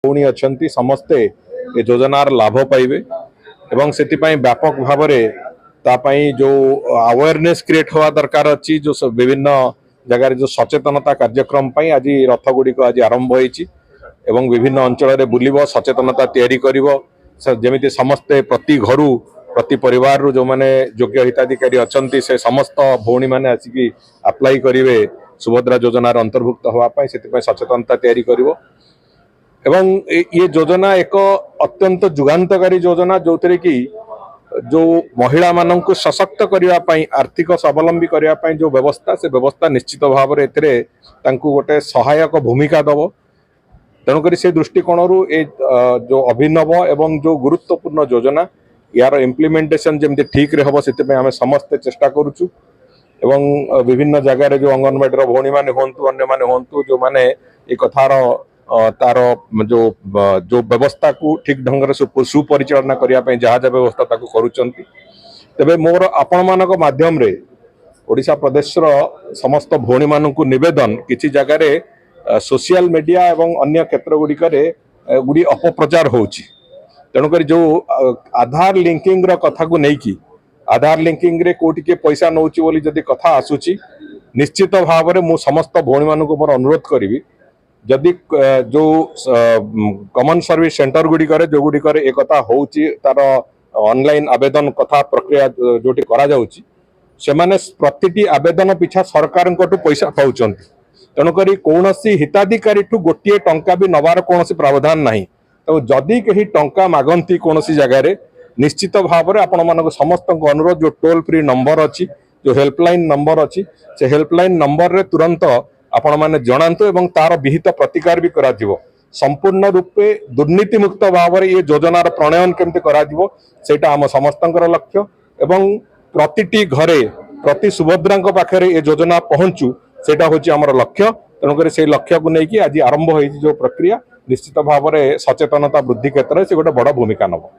भौणी अच्छा समस्ते ये योजनार लाभ पाइबे एवं से व्यापक भाव में जो अवेयरनेस क्रिएट हवा दरकार अच्छी जो विभिन्न जगार जो सचेतनता कार्यक्रम आज रथ गुड़िक आज आरंभ होती विभिन्न अंचल बुलब सचेतनता तैयारी जमी समस्ते प्रति घर प्रति परिवार जो माने योग्य हिताधिकारी अच्छा से समस्त भौणी मैंने आसिक अप्लाई करेंगे सुभद्रा योजनार अंतर्भुक्त होगापाई से सचेतनता तैयारी करिवो एवं ये योजना एक अत्यंत जुगान्तकारी योजना जो थे कि जो महिला मानन को सशक्त करने आर्थिक स्वावलंबी करने जो व्यवस्था से व्यवस्था निश्चित भाव में गोटे सहायक भूमिका दब तेणुक से दृष्टिकोण जो अभिनव एवं जो गुरुत्वपूर्ण योजना यार इम्प्लीमेंटेशन जमी ठीक रे हम से आम समस्ते चेष्टा करुचु एवं विभिन्न जगार जो अंगनवाड़ी भौणी मैंने हूँ अन्य मैंने हूँ जो मैंने ये कथार तार जो जो व्यवस्था को ठीक ढंग से सुपरिचालना करने जहाँ जहाँ व्यवस्था करुँच तेरे मोर आपण मानक माध्यम रे ओडिशा प्रदेश समस्त भौणी मान को निवेदन किसी जगार सोशल मीडिया एवं अन्य क्षेत्र गुड़िक गुड़ी अपप्रचार होची तेणुक जो आधार लिंकिंग कथा को लेकिन आधार लिंकिंग रे कोटी के पैसा नौची बोली जदि कथा आसुची निश्चित भाव में मु समस्त भौणी मान को मोर अनुरोध करी जदि जो कॉमन सर्विस सेंटर गुड़िक जो गुड़िक एक होची तार ऑनलाइन आवेदन कथा प्रक्रिया जोटी करा जाउची से माने प्रतिटी आवेदन पिछा सरकार पैसा पाउचन तेणुक कौन हिताधिकारी ठू गोटे टंका भी नवार कौन प्रावधान नहीं तो जदि कहीं टंका मागंती कौन जगार निश्चित भाव में आपण मान समस्त अनुरोध जो टोल फ्री नंबर अच्छी जो हेल्पलाइन नंबर अच्छी से हेल्पलाइन नंबर रे तुरंत आपण माने जणांतु एवं तार विहित प्रतिकार भी करा दिवो संपूर्ण रूपे दुर्नीति मुक्त भाव में ये योजनार प्रणयन केमती करा दिवो सेटा आम समस्तंकर लक्ष्य एवं प्रतिटी घरे प्रति सुभद्रा पाखे ये योजना पहुंचू सेटा होची हमर लक्ष्य तेणुक से लक्ष्य को लेकिन आज आरंभ हो जो प्रक्रिया निश्चित भाव में सचेतनता वृद्धि क्षेत्र में से गोटे बड़ भूमिका नब।